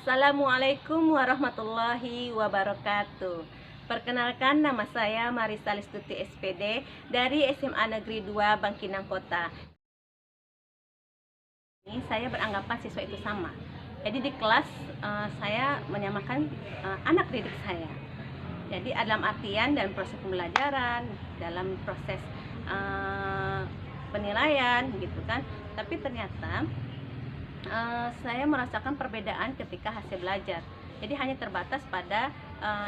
Assalamualaikum warahmatullahi wabarakatuh. Perkenalkan, nama saya Marisa Listuti SPD dari SMA Negeri 2 Bangkinang Kota. Ini saya beranggapan siswa itu sama. Jadi di kelas saya menyamakan anak didik saya. Jadi dalam artian dan proses pembelajaran, dalam proses penilaian gitu kan. Tapi ternyata saya merasakan perbedaan ketika hasil belajar. Jadi hanya terbatas pada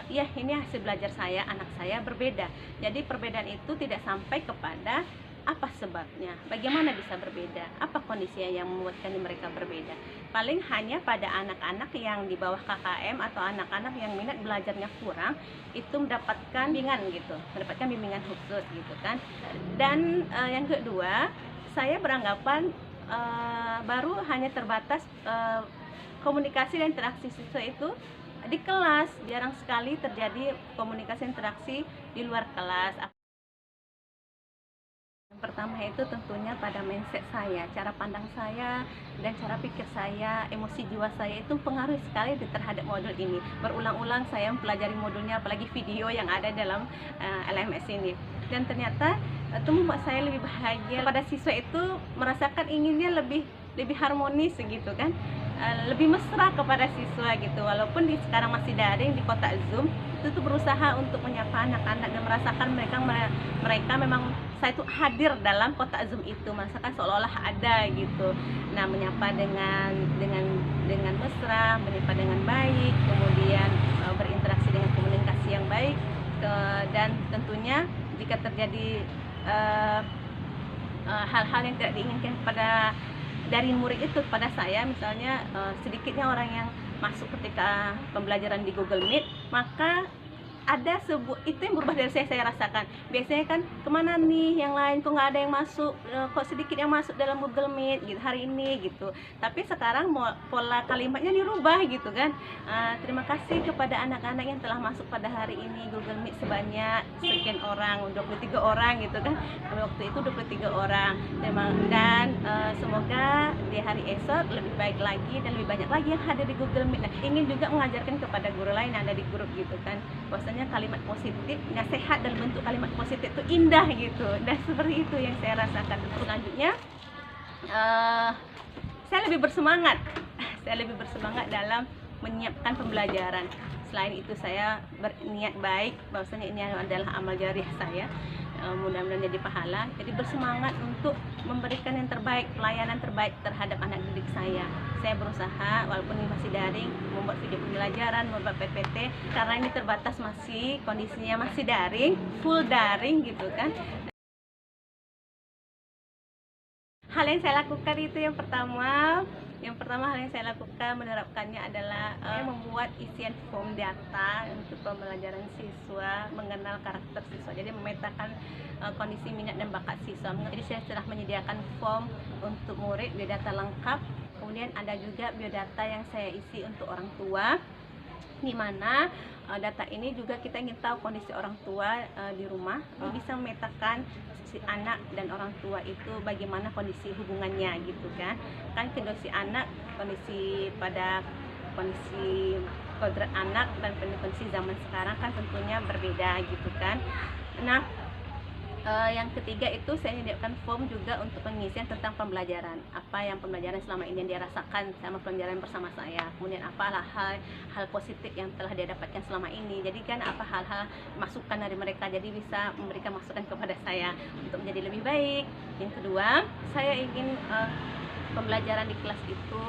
ya ini hasil belajar saya, anak saya berbeda. Jadi perbedaan itu tidak sampai kepada apa sebabnya, bagaimana bisa berbeda, apa kondisinya yang membuatkan mereka berbeda. Paling hanya pada anak-anak yang di bawah KKM atau anak-anak yang minat belajarnya kurang, itu mendapatkan bimbingan khusus gitu kan. Dan yang kedua, saya beranggapan baru hanya terbatas komunikasi dan interaksi siswa itu di kelas. Jarang sekali terjadi komunikasi interaksi di luar kelas. Yang pertama itu tentunya pada mindset saya, cara pandang saya, dan cara pikir saya, emosi jiwa saya itu pengaruh sekali terhadap modul ini. Berulang-ulang saya mempelajari modulnya, apalagi video yang ada dalam LMS ini. Dan ternyata itu membuat saya lebih bahagia. Pada siswa itu merasakan inginnya lebih harmonis gitu kan, lebih mesra kepada siswa gitu. Walaupun sekarang masih daring di kotak Zoom, itu tuh berusaha untuk menyapa anak-anak dan merasakan mereka memang saya itu hadir dalam kotak Zoom itu, merasakan seolah-olah ada gitu. Nah, menyapa dengan mesra, menyapa dengan baik, kemudian berinteraksi dengan komunikasi yang baik, dan tentunya jika terjadi hal-hal yang tidak diinginkan dari murid itu pada saya, misalnya sedikitnya orang yang masuk ketika pembelajaran di Google Meet, maka ada itu yang berubah dari saya rasakan. Biasanya kan kemana nih yang lain, kok nggak ada yang masuk, kok sedikit yang masuk dalam Google Meet gitu hari ini gitu. Tapi sekarang pola kalimatnya dirubah gitu kan. Terima kasih kepada anak-anak yang telah masuk pada hari ini Google Meet sebanyak sekian orang, 23 orang gitu kan. Waktu itu 23 orang. Dan semoga di hari esok lebih baik lagi dan lebih banyak lagi yang hadir di Google Meet. Nah, ingin juga mengajarkan kepada guru lain yang ada di grup gitu kan. Bahwasanya kalimat positif, nasihat dalam bentuk kalimat positif itu indah gitu. Dan seperti itu yang saya rasakan. Selanjutnya saya lebih bersemangat dalam menyiapkan pembelajaran. Selain itu saya berniat baik bahwasanya ini adalah amal jariah saya, mudah-mudahan jadi pahala. Jadi bersemangat untuk memberikan yang terbaik, pelayanan terbaik terhadap anak didik saya. Saya berusaha walaupun ini masih daring, membuat video pembelajaran, membuat PPT, karena ini terbatas, masih kondisinya masih daring, full daring gitu kan. Hal yang saya lakukan itu yang pertama hal yang saya lakukan menerapkannya adalah membuat isian form data untuk pembelajaran siswa, mengenal karakter siswa. Jadi memetakan kondisi minat dan bakat siswa. Jadi saya telah menyediakan form untuk murid, biodata lengkap. Kemudian ada juga biodata yang saya isi untuk orang tua, di mana data ini juga kita ingin tahu kondisi orang tua di rumah, bisa memetakan si anak dan orang tua itu bagaimana kondisi hubungannya gitu kan. Kan kondisi anak, kondisi kodrat anak dan kondisi zaman sekarang kan tentunya berbeda gitu kan. Nah, yang ketiga itu saya menyediakan form juga untuk pengisian tentang pembelajaran, apa yang pembelajaran selama ini yang dia rasakan sama pembelajaran bersama saya, kemudian apa hal positif yang telah dia dapatkan selama ini. Jadi kan apa hal-hal masukan dari mereka, jadi bisa memberikan masukan kepada saya untuk menjadi lebih baik. Yang kedua, saya ingin pembelajaran di kelas itu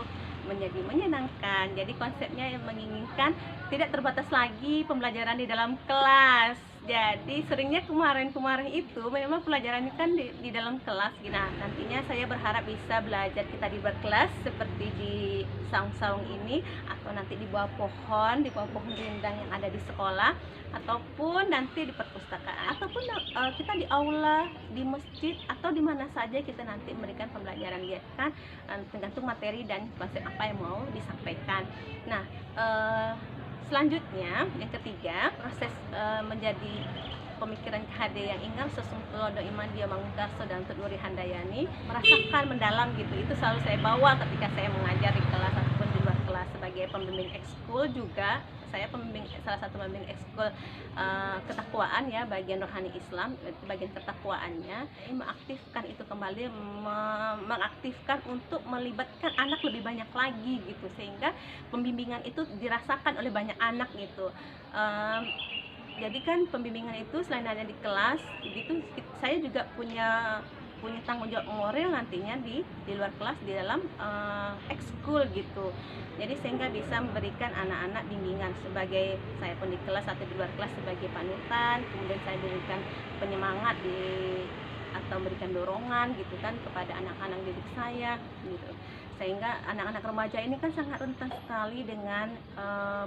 menjadi menyenangkan. Jadi konsepnya yang menginginkan tidak terbatas lagi pembelajaran di dalam kelas. Jadi seringnya kemarin itu memang pelajaran kan di dalam kelas. Nah, nantinya saya berharap bisa belajar kita di berkelas seperti di saung-saung ini, atau nanti di bawah pohon rindang yang ada di sekolah, ataupun nanti di perpustakaan, ataupun kita di aula, di masjid, atau di mana saja kita nanti memberikan pembelajaran, ya kan, tergantung materi dan konsep apa yang mau disampaikan. Nah, selanjutnya yang ketiga, proses menjadi pemikiran KHD yang ingat sesungguhnya iman dia Mangunkarso dan Nuri Handayani, merasakan mendalam gitu. Itu selalu saya bawa ketika saya mengajar di kelas ataupun di luar kelas sebagai pembimbing ekskul juga. Saya salah satu pembimbing ekskul ketakwaan ya, bagian rohani Islam, bagian ketakwaannya, mengaktifkan itu kembali, mengaktifkan untuk melibatkan anak lebih banyak lagi gitu, sehingga pembimbingan itu dirasakan oleh banyak anak gitu. Jadi kan pembimbingan itu selain ada di kelas gitu, saya juga punya tanggung jawab moral nantinya di luar kelas, di dalam ekskul gitu. Jadi sehingga bisa memberikan anak-anak bimbingan, sebagai saya pun di kelas atau di luar kelas sebagai panutan, kemudian saya berikan penyemangat atau memberikan dorongan gitu kan kepada anak-anak didik saya gitu. Sehingga anak-anak remaja ini kan sangat rentan sekali dengan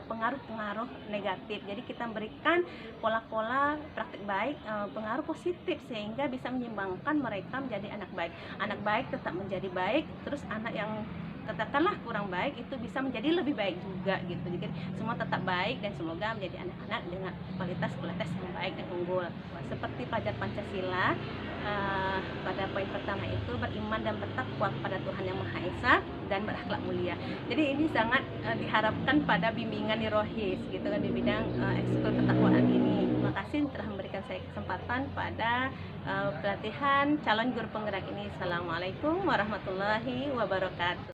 pengaruh-pengaruh negatif. Jadi kita memberikan pola-pola praktik baik, pengaruh positif, sehingga bisa menyeimbangkan mereka menjadi anak baik. Anak baik tetap menjadi baik, terus anak yang katakanlah kurang baik itu bisa menjadi lebih baik juga gitu. Jadi semua tetap baik dan semoga menjadi anak-anak dengan kualitas yang baik dan unggul. Seperti pelajar Pancasila, pada poin pertama itu beriman dan bertakwa kepada Tuhan Yang Maha Esa dan berakhlak mulia. Jadi ini sangat diharapkan pada bimbingan di Rohis gitu kan, di bidang ekskul ketakwaan ini. Terima kasih telah memberikan saya kesempatan pada pelatihan calon guru penggerak ini. Assalamualaikum warahmatullahi wabarakatuh.